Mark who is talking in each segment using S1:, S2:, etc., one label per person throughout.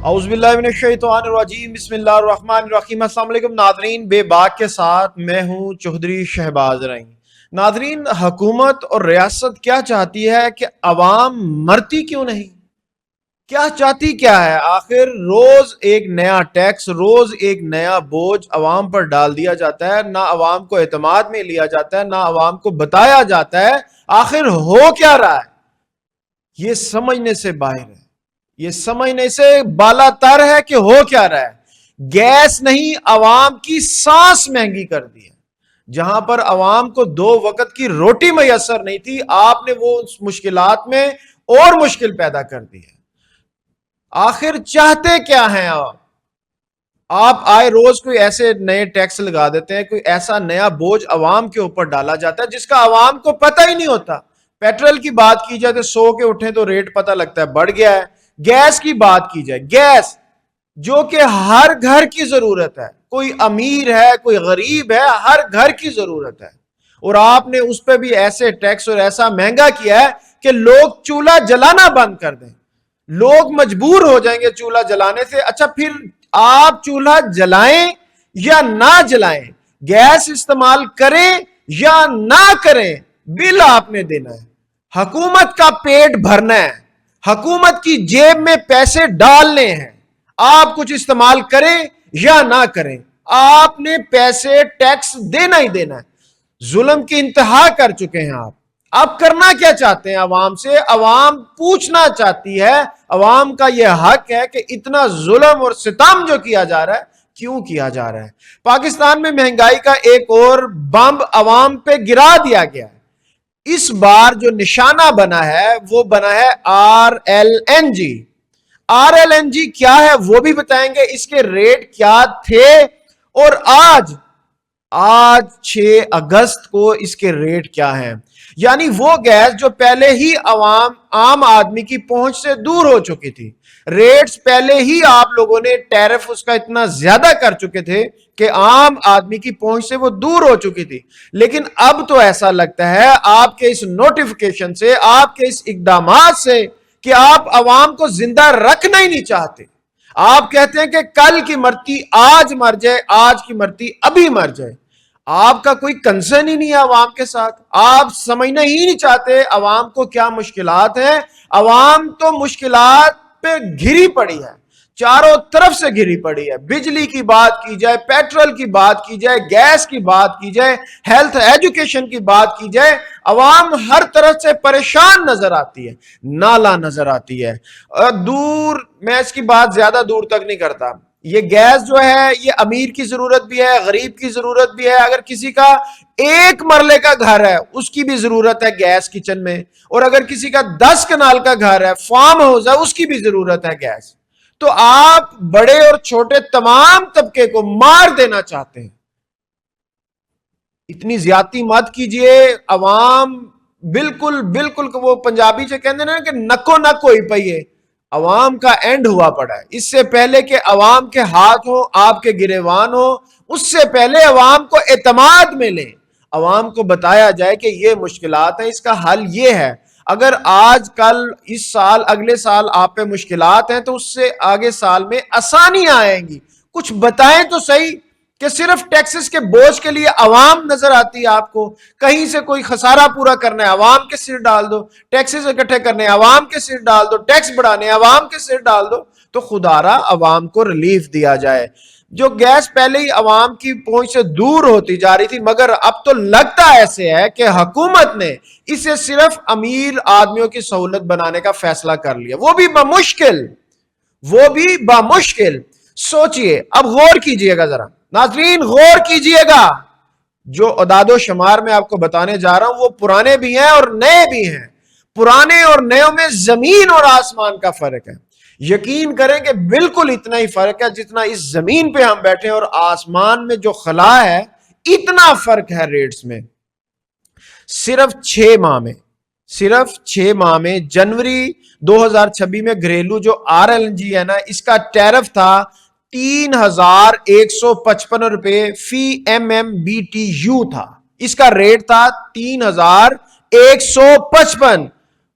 S1: اعوذ باللہ من الشیطان الرجیم بسم اللہ الرحمن الرحیم۔ السلام علیکم ناظرین، بے باک کے ساتھ میں ہوں چودھری شہباز رحیم۔ ناظرین، حکومت اور ریاست کیا چاہتی ہے کہ عوام مرتی کیوں نہیں؟ کیا چاہتی کیا ہے؟ آخر روز ایک نیا ٹیکس، روز ایک نیا بوجھ عوام پر ڈال دیا جاتا ہے، نہ عوام کو اعتماد میں لیا جاتا ہے، نہ عوام کو بتایا جاتا ہے آخر ہو کیا رہا ہے۔ یہ سمجھنے سے باہر ہے، یہ سمجھنے سے بالا تر ہے کہ ہو کیا رہا ہے۔ گیس نہیں، عوام کی سانس مہنگی کر دی ہے۔ جہاں پر عوام کو 2 وقت کی روٹی میسر نہیں تھی، آپ نے وہ مشکلات میں اور مشکل پیدا کر دی ہے۔ آخر چاہتے کیا ہیں آپ آئے روز کوئی ایسے نئے ٹیکس لگا دیتے ہیں، کوئی ایسا نیا بوجھ عوام کے اوپر ڈالا جاتا ہے جس کا عوام کو پتہ ہی نہیں ہوتا۔ پیٹرول کی بات کی جائے تو 100 کے اٹھیں تو ریٹ پتہ لگتا ہے بڑھ گیا ہے۔ گیس کی بات کی جائے، گیس جو کہ ہر گھر کی ضرورت ہے، کوئی امیر ہے کوئی غریب ہے، ہر گھر کی ضرورت ہے، اور آپ نے اس پہ بھی ایسے ٹیکس اور ایسا مہنگا کیا ہے کہ لوگ چولہا جلانا بند کر دیں، لوگ مجبور ہو جائیں گے چولہا جلانے سے۔ اچھا پھر آپ چولہا جلائیں یا نہ جلائیں، گیس استعمال کریں یا نہ کریں، بل آپ نے دینا ہے، حکومت کا پیٹ بھرنا ہے، حکومت کی جیب میں پیسے ڈالنے ہیں۔ آپ کچھ استعمال کریں یا نہ کریں، آپ نے پیسے ٹیکس دینا ہی دینا ہے۔ ظلم کی انتہا کر چکے ہیں آپ۔ اب کرنا کیا چاہتے ہیں عوام سے؟ عوام پوچھنا چاہتی ہے، عوام کا یہ حق ہے کہ اتنا ظلم اور ستم جو کیا جا رہا ہے کیوں کیا جا رہا ہے؟ پاکستان میں مہنگائی کا ایک اور بمب عوام پہ گرا دیا گیا ہے۔ اس بار جو نشانہ بنا ہے وہ بنا ہے RLNG۔ RLNG کیا ہے وہ بھی بتائیں گے، اس کے ریٹ کیا تھے، اور آج 6 اگست کو اس کے ریٹ کیا ہیں۔ یعنی وہ گیس جو پہلے ہی عام آدمی کی پہنچ سے دور ہو چکی تھی، ریٹس پہلے ہی آپ لوگوں نے ٹیرف اس کا اتنا زیادہ کر چکے تھے کہ عام آدمی کی پہنچ سے وہ دور ہو چکی تھی، لیکن اب تو ایسا لگتا ہے آپ کے اس نوٹیفیکیشن سے، آپ کے اس اقدامات سے، کہ آپ عوام کو زندہ رکھنا ہی نہیں چاہتے۔ آپ کہتے ہیں کہ کل کی مرتی آج مر جائے، آج کی مرتی ابھی مر جائے۔ آپ کا کوئی کنسرن ہی نہیں ہے عوام کے ساتھ، آپ سمجھنا ہی نہیں چاہتے عوام کو کیا مشکلات ہیں۔ عوام تو مشکلات پہ گھری پڑی ہے، چاروں طرف سے گھری پڑی ہے۔ بجلی کی بات کی جائے، پیٹرول کی بات کی جائے، گیس کی بات کی جائے، ہیلتھ ایجوکیشن کی بات کی جائے، عوام ہر طرف سے پریشان نظر آتی ہے، نالا نظر آتی ہے۔ دور میں اس کی بات زیادہ دور تک نہیں کرتا، یہ گیس جو ہے یہ امیر کی ضرورت بھی ہے، غریب کی ضرورت بھی ہے۔ اگر کسی کا 1 مرلے کا گھر ہے اس کی بھی ضرورت ہے گیس کچن میں، اور اگر کسی کا 10 کنال کا گھر ہے، فارم ہاؤس ہے، اس کی بھی ضرورت ہے گیس۔ تو آپ بڑے اور چھوٹے تمام طبقے کو مار دینا چاہتے ہیں۔ اتنی زیادتی مت کیجئے، عوام بالکل وہ پنجابی جو کہتے ہیں نا کہ نکو نک ہوئی پئی ہے، عوام کا اینڈ ہوا پڑا ہے۔ اس سے پہلے کہ عوام کے ہاتھ ہوں، آپ کے گریوان ہوں، اس سے پہلے عوام کو اعتماد ملے، عوام کو بتایا جائے کہ یہ مشکلات ہیں، اس کا حل یہ ہے۔ اگر آج کل اس سال اگلے سال آپ پہ مشکلات ہیں تو اس سے آگے سال میں آسانیاں آئیں گی۔ کچھ بتائیں تو صحیح، کہ صرف ٹیکسز کے بوجھ کے لیے عوام نظر آتی ہے آپ کو، کہیں سے کوئی خسارہ پورا کرنا ہے عوام کے سر ڈال دو، ٹیکسز اکٹھے کرنے عوام کے سر ڈال دو، ٹیکس بڑھانے عوام کے سر ڈال دو، تو خدا را عوام کو ریلیف دیا جائے۔ جو گیس پہلے ہی عوام کی پہنچ سے دور ہوتی جا رہی تھی، مگر اب تو لگتا ایسے ہے کہ حکومت نے اسے صرف امیر آدمیوں کی سہولت بنانے کا فیصلہ کر لیا، وہ بھی بمشکل۔ سوچئے، اب غور کیجئے گا ذرا ناظرین، غور کیجئے گا۔ جو اعداد و شمار میں آپ کو بتانے جا رہا ہوں وہ پرانے بھی ہیں اور نئے بھی ہیں، پرانے اور نیوں میں زمین اور آسمان کا فرق ہے۔ یقین کریں کہ بالکل اتنا ہی فرق ہے جتنا اس زمین پہ ہم بیٹھے ہیں اور آسمان میں جو خلا ہے، اتنا فرق ہے ریٹس میں۔ صرف 6 ماہ میں جنوری 2026 میں گھریلو جو RLNG ہے نا، اس کا ٹیرف تھا 3155 روپے فی MMBTU تھا، اس کا ریٹ تھا 3155،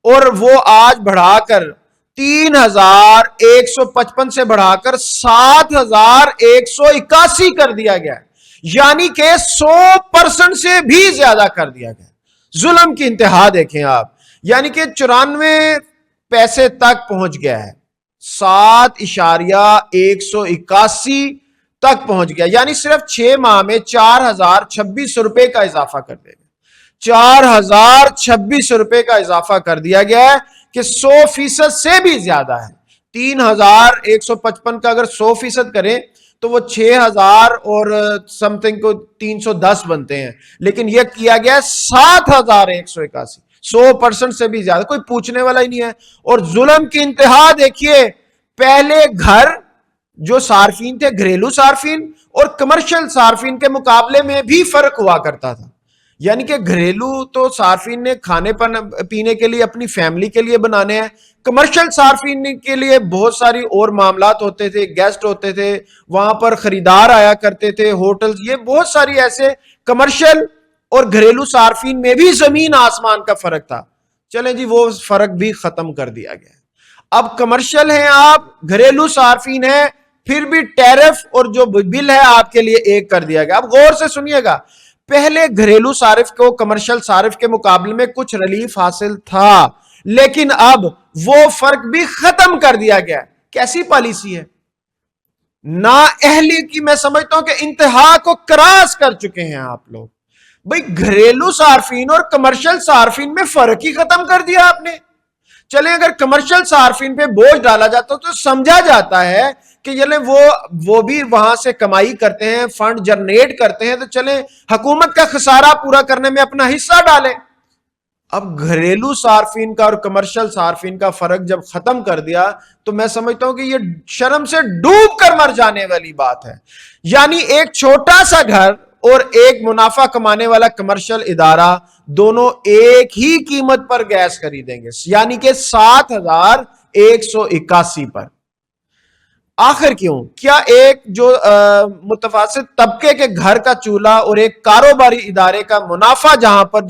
S1: اور وہ آج بڑھا کر 3,155 سے بڑھا کر 7,181 کر دیا گیا، یعنی کہ 100% سے بھی زیادہ کر دیا گیا۔ ظلم کی انتہا دیکھیں آپ، یعنی کہ 94 پیسے تک پہنچ گیا ہے، 7,181 تک پہنچ گیا، یعنی صرف 6 ماہ میں 4,026 روپے کا اضافہ کر دے گا۔ 4,026 روپے کا اضافہ کر دیا گیا ہے کہ 100% سے بھی زیادہ ہے۔ 3,155 کا اگر 100% کریں تو وہ 6,000 اور سم تھنگ کو 310 بنتے ہیں، لیکن یہ کیا گیا 7,181، 100% سے بھی زیادہ، کوئی پوچھنے والا ہی نہیں ہے۔ اور ظلم کی انتہا دیکھیے، پہلے گھر جو صارفین تھے، گھریلو صارفین اور کمرشل صارفین کے مقابلے میں بھی فرق ہوا کرتا تھا، یعنی کہ گھریلو تو صارفین نے کھانے پینے کے لیے اپنی فیملی کے لیے بنانے ہیں، کمرشل صارفین کے لیے بہت ساری اور معاملات ہوتے تھے، گیسٹ ہوتے تھے، وہاں پر خریدار آیا کرتے تھے، ہوٹلز، یہ بہت ساری ایسے کمرشل اور گھریلو صارفین میں بھی زمین آسمان کا فرق تھا۔ چلیں جی، وہ فرق بھی ختم کر دیا گیا۔ اب کمرشل ہیں آپ، گھریلو صارفین ہیں، پھر بھی ٹیرف اور جو بل ہے آپ کے لیے ایک کر دیا گیا۔ اب غور سے سنیے گا، پہلے گھریلو صارف کو کمرشل صارف کے مقابلے میں کچھ ریلیف حاصل تھا، لیکن اب وہ فرق بھی ختم کر دیا گیا۔ کیسی پالیسی ہے؟ نااہلی کی میں سمجھتا ہوں کہ انتہا کو کراس کر چکے ہیں آپ لوگ۔ بھئی گھریلو صارفین اور کمرشل صارفین میں فرق ہی ختم کر دیا آپ نے۔ چلیں اگر کمرشل صارفین پہ بوجھ ڈالا جاتا تو سمجھا جاتا ہے کہ چلیں وہ بھی وہاں سے کمائی کرتے ہیں، فنڈ جنریٹ کرتے ہیں، تو چلیں حکومت کا خسارہ پورا کرنے میں اپنا حصہ ڈالیں۔ اب گھریلو صارفین کا اور کمرشل صارفین کا فرق جب ختم کر دیا تو میں سمجھتا ہوں کہ یہ شرم سے ڈوب کر مر جانے والی بات ہے۔ یعنی ایک چھوٹا سا گھر اور ایک منافع کمانے والا کمرشل ادارہ دونوں ایک ہی قیمت پر گیس خریدیں گے، یعنی کہ 7,181 پر۔ آخر کیوں؟ کیا ایک جو متوسط طبقے کے گھر کا چولہا اور ایک کاروباری ادارے کا منافع جہاں پر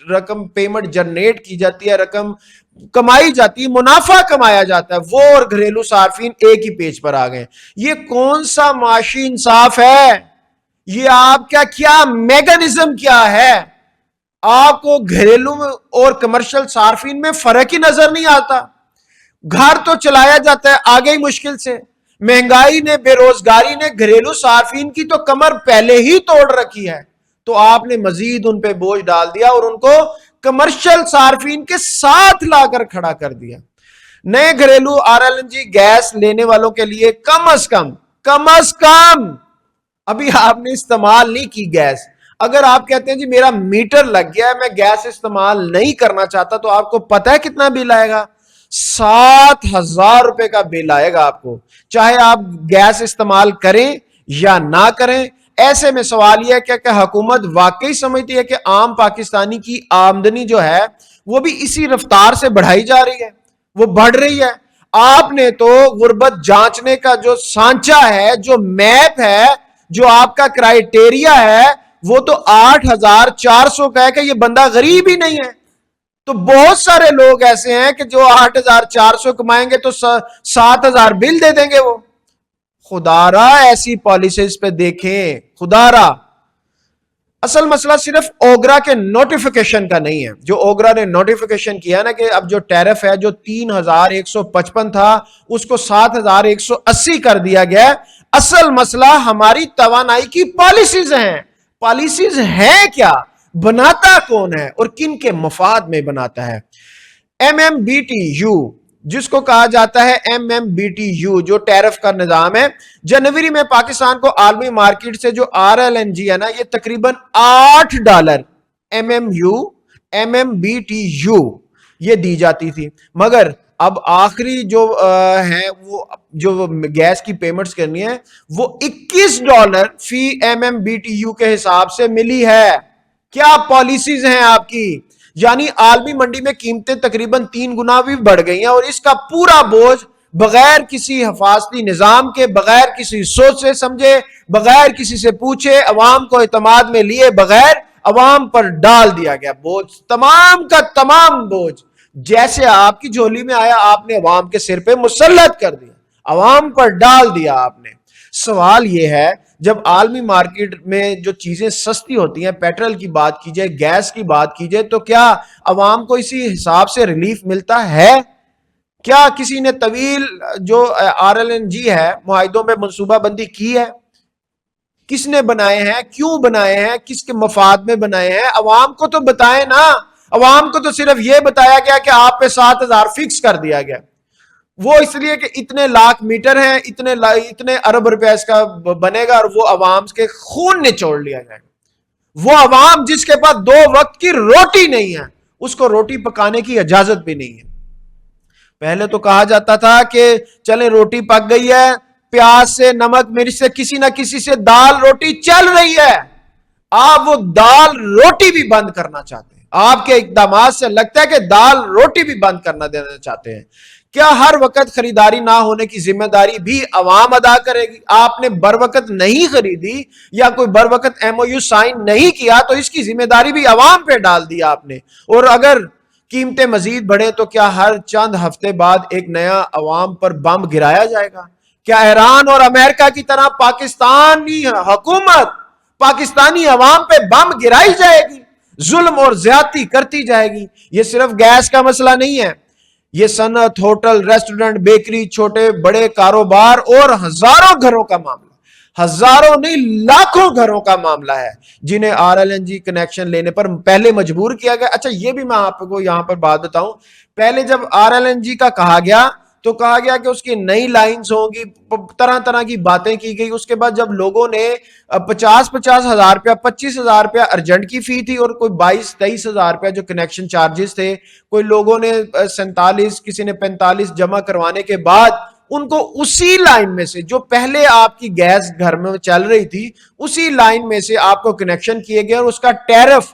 S1: رقم پیمنٹ جنریٹ کی جاتی ہے، رقم کمائی جاتی ہے، منافع کمایا جاتا ہے، وہ اور گھریلو صارفین ایک ہی پیج پر آ گئے؟ یہ کون سا معاشی انصاف ہے؟ یہ آپ کا کیا میکانزم کیا ہے؟ آپ کو گھریلو اور کمرشل صارفین میں فرق ہی نظر نہیں آتا۔ گھر تو چلایا جاتا ہے آگے ہی مشکل سے، مہنگائی نے، بے روزگاری نے گھریلو صارفین کی تو کمر پہلے ہی توڑ رکھی ہے، تو آپ نے مزید ان پہ بوجھ ڈال دیا اور ان کو کمرشل صارفین کے ساتھ لا کر کھڑا کر دیا۔ نئے گھریلو RLNG گیس لینے والوں کے لیے کم از کم ابھی آپ نے استعمال نہیں کی گیس، اگر آپ کہتے ہیں جی میرا میٹر لگ گیا ہے، میں گیس استعمال نہیں کرنا چاہتا، تو آپ کو پتہ ہے کتنا بل آئے گا؟ 7,000 روپے کا بل آئے گا آپ کو، چاہے آپ گیس استعمال کریں یا نہ کریں۔ ایسے میں سوال یہ ہے کہ حکومت واقعی سمجھتی ہے کہ عام پاکستانی کی آمدنی جو ہے وہ بھی اسی رفتار سے بڑھائی جا رہی ہے، وہ بڑھ رہی ہے؟ آپ نے تو غربت جانچنے کا جو سانچہ ہے، جو میپ ہے، جو آپ کا کرائیٹیریا ہے، وہ تو 8,400 کا ہے کہ یہ بندہ غریب ہی نہیں ہے۔ تو بہت سارے لوگ ایسے ہیں کہ جو 8,400 کمائیں گے تو 7,000 بل دے دیں گے وہ۔ خدا را ایسی پالیسیز پہ دیکھیں، خدا را۔ اصل مسئلہ صرف اوگرا کے نوٹیفیکیشن کا نہیں ہے، جو اوگرا نے نوٹیفیکیشن کیا نا کہ اب جو ٹیرف ہے جو 3,155 تھا اس کو 7,180 کر دیا گیا۔ اصل مسئلہ ہماری توانائی کی پالیسیز ہیں۔ پالیسیز ہیں کیا؟ بناتا کون ہے اور کن کے مفاد میں بناتا ہے؟ MMBTU جس کو کہا جاتا ہے MMBTU جو ٹیرف کا نظام ہے، جنوری میں پاکستان کو عالمی مارکیٹ سے جو RLNG ہے نا یہ تقریباً $8 MMBTU یہ دی جاتی تھی، مگر اب آخری جو ہے وہ جو گیس کی پیمنٹس کرنی ہے وہ $21 فی MMBTU کے حساب سے ملی ہے۔ کیا پالیسیز ہیں آپ کی؟ یعنی عالمی منڈی میں قیمتیں تقریباً 3 گنا بھی بڑھ گئی ہیں، اور اس کا پورا بوجھ بغیر کسی حفاظتی نظام کے، بغیر کسی سوچ سے سمجھے، بغیر کسی سے پوچھے، عوام کو اعتماد میں لیے بغیر عوام پر ڈال دیا گیا۔ بوجھ تمام کا تمام بوجھ جیسے آپ کی جھولی میں آیا آپ نے عوام کے سر پہ مسلط کر دیا، عوام پر ڈال دیا آپ نے۔ سوال یہ ہے جب عالمی مارکیٹ میں جو چیزیں سستی ہوتی ہیں، پیٹرول کی بات کی جائے، گیس کی بات کی جائے، تو کیا عوام کو اسی حساب سے ریلیف ملتا ہے؟ کیا کسی نے طویل جو RLNG ہے معاہدوں میں منصوبہ بندی کی ہے؟ کس نے بنائے ہیں؟ کیوں بنائے ہیں؟ کس کے مفاد میں بنائے ہیں؟ عوام کو تو بتائیں نا۔ عوام کو تو صرف یہ بتایا گیا کہ آپ پہ 7,000 فکس کر دیا گیا، وہ اس لیے کہ اتنے لاکھ میٹر ہیں، اتنے ارب روپے اس کا بنے گا، اور وہ عوام کے خون نچوڑ لیا جائے گا۔ وہ عوام جس کے پاس 2 وقت کی روٹی نہیں ہے، اس کو روٹی پکانے کی اجازت بھی نہیں ہے۔ پہلے تو کہا جاتا تھا کہ چلیں روٹی پک گئی ہے، پیاز سے نمک مرچ سے کسی نہ کسی سے دال روٹی چل رہی ہے، آپ وہ دال روٹی بھی بند کرنا چاہتے ہیں۔ آپ کے اقدامات سے لگتا ہے کہ دال روٹی بھی بند کرنا دینا چاہتے ہیں۔ کیا ہر وقت خریداری نہ ہونے کی ذمہ داری بھی عوام ادا کرے گی؟ آپ نے بر وقت نہیں خریدی یا کوئی بر وقت MOU سائن نہیں کیا تو اس کی ذمہ داری بھی عوام پہ ڈال دی آپ نے۔ اور اگر قیمتیں مزید بڑھیں تو کیا ہر چند ہفتے بعد ایک نیا عوام پر بم گرایا جائے گا؟ کیا ایران اور امریکہ کی طرح پاکستانی حکومت پاکستانی عوام پہ بم گرائی جائے گی، ظلم اور زیادتی کرتی جائے گی؟ یہ صرف گیس کا مسئلہ نہیں ہے، یہ صنعت، ہوٹل، ریسٹورنٹ، بیکری، چھوٹے بڑے کاروبار اور ہزاروں گھروں کا معاملہ، ہزاروں نہیں لاکھوں گھروں کا معاملہ ہے جنہیں RLNG کنیکشن لینے پر پہلے مجبور کیا گیا۔ اچھا یہ بھی میں آپ کو یہاں پر بات بتاؤں، پہلے جب RLNG کا کہا گیا تو کہا گیا کہ اس کی نئی لائنز ہوں گی، طرح طرح کی باتیں کی گئی۔ اس کے بعد جب لوگوں نے 50 ہزار روپیہ 25,000 روپیہ ارجنٹ کی فی تھی، اور کوئی 22-23 ہزار روپیہ جو کنیکشن چارجز تھے، کوئی لوگوں نے 47 کسی نے 45 جمع کروانے کے بعد ان کو اسی لائن میں سے جو پہلے آپ کی گیس گھر میں چل رہی تھی اسی لائن میں سے آپ کو کنیکشن کیے گئے، اور اس کا ٹیرف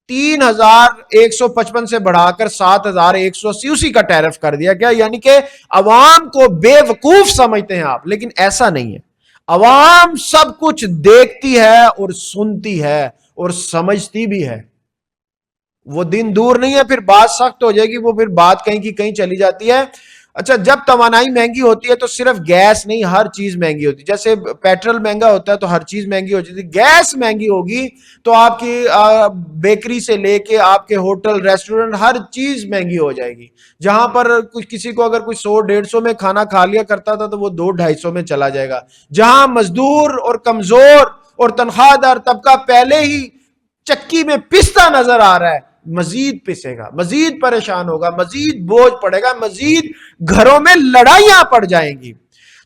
S1: 3,155 سے بڑھا کر 7,180 اسی کا ٹیرف کر دیا گیا۔ یعنی کہ عوام کو بے وقوف سمجھتے ہیں آپ، لیکن ایسا نہیں ہے۔ عوام سب کچھ دیکھتی ہے اور سنتی ہے اور سمجھتی بھی ہے۔ وہ دن دور نہیں ہے پھر بات سخت ہو جائے گی، وہ پھر بات کہیں کی کہیں چلی جاتی ہے۔ اچھا جب توانائی مہنگی ہوتی ہے تو صرف گیس نہیں، ہر چیز مہنگی ہوتی ہے۔ جیسے پیٹرول مہنگا ہوتا ہے تو ہر چیز مہنگی ہو جاتی ہے، گیس مہنگی ہوگی تو آپ کی بیکری سے لے کے آپ کے ہوٹل ریسٹورنٹ ہر چیز مہنگی ہو جائے گی۔ جہاں پر کسی کو اگر کوئی 100-150 میں کھانا کھا لیا کرتا تھا تو وہ 200-250 میں چلا جائے گا۔ جہاں مزدور اور کمزور اور تنخواہ دار طبقہ پہلے ہی چکی میں پستا نظر آ رہا ہے، مزید پسے گا، مزید پریشان ہوگا، مزید بوجھ پڑے گا، مزید گھروں میں لڑائیاں پڑ جائیں گی۔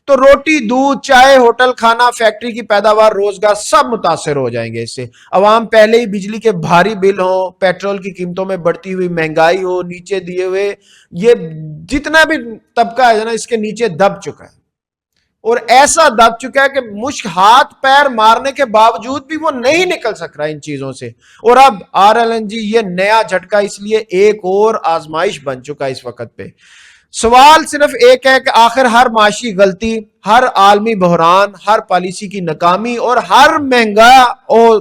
S1: تو روٹی، دودھ، چائے، ہوٹل کھانا، فیکٹری کی پیداوار، روزگار سب متاثر ہو جائیں گے اس سے۔ عوام پہلے ہی بجلی کے بھاری بل ہوں، پیٹرول کی قیمتوں میں بڑھتی ہوئی مہنگائی ہو، نیچے دیے ہوئے یہ جتنا بھی طبقہ ہے نا اس کے نیچے دب چکا ہے، اور ایسا دب چکا ہے کہ مشک ہاتھ پیر مارنے کے باوجود بھی وہ نہیں نکل سک رہا ان چیزوں سے۔ اور اب RLNG یہ نیا جھٹکا اس لیے ایک اور آزمائش بن چکا ہے اس وقت پہ۔ سوال صرف ایک ہے کہ آخر ہر معاشی غلطی، ہر عالمی بحران، ہر پالیسی کی ناکامی اور ہر مہنگا اور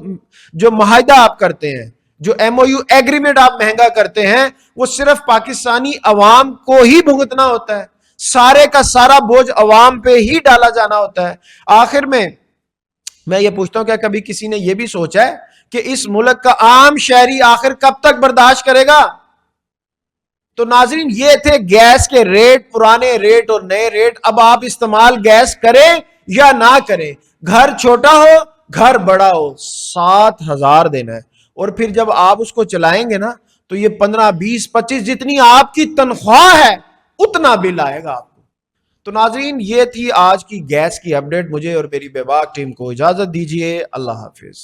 S1: جو معاہدہ آپ کرتے ہیں، جو MOU ایگریمنٹ آپ مہنگا کرتے ہیں، وہ صرف پاکستانی عوام کو ہی بھگتنا ہوتا ہے، سارے کا سارا بوجھ عوام پہ ہی ڈالا جانا ہوتا ہے۔ آخر میں یہ پوچھتا ہوں، کیا کبھی کسی نے یہ بھی سوچا ہے کہ اس ملک کا عام شہری آخر کب تک برداشت کرے گا؟ تو ناظرین یہ تھے گیس کے ریٹ، پرانے ریٹ اور نئے ریٹ۔ اب آپ استعمال گیس کریں یا نہ کریں، گھر چھوٹا ہو گھر بڑا ہو، 7,000 دینا ہے، اور پھر جب آپ اس کو چلائیں گے نا تو یہ 15 20 25 جتنی آپ کی تنخواہ ہے اتنا بل آئے گا آپ کو۔ تو ناظرین یہ تھی آج کی گیس کی اپڈیٹ۔ مجھے اور میری بے باک ٹیم کو اجازت دیجیے، اللہ حافظ۔